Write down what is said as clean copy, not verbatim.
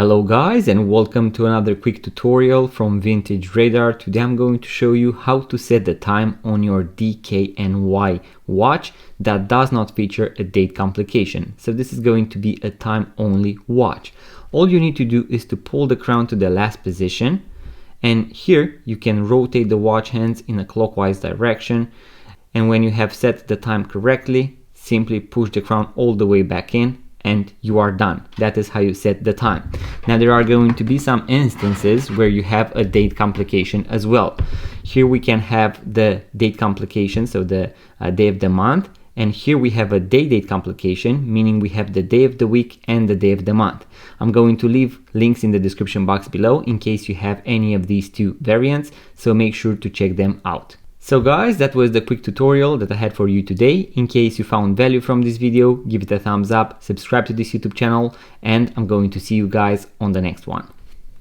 Hello guys, and welcome to another quick tutorial from Vintage Radar. Today I'm going to show you how to set the time on your DKNY watch that does not feature a date complication. So this is going to be a time only watch. All you need to do is to pull the crown to the last position, and here you can rotate the watch hands in a clockwise direction, and when you have set the time correctly, simply push the crown all the way back in and you are done. That is how you set the time. Now there are going to be some instances where you have a date complication as well. Here we can have the date complication, so the day of the month, and here we have a day-date complication, meaning we have the day of the week and the day of the month. I'm going to leave links in the description box below in case you have any of these two variants, so make sure to check them out. So guys, that was the quick tutorial that I had for you today. In case you found value from this video, give it a thumbs up, subscribe to this YouTube channel, and I'm going to see you guys on the next one.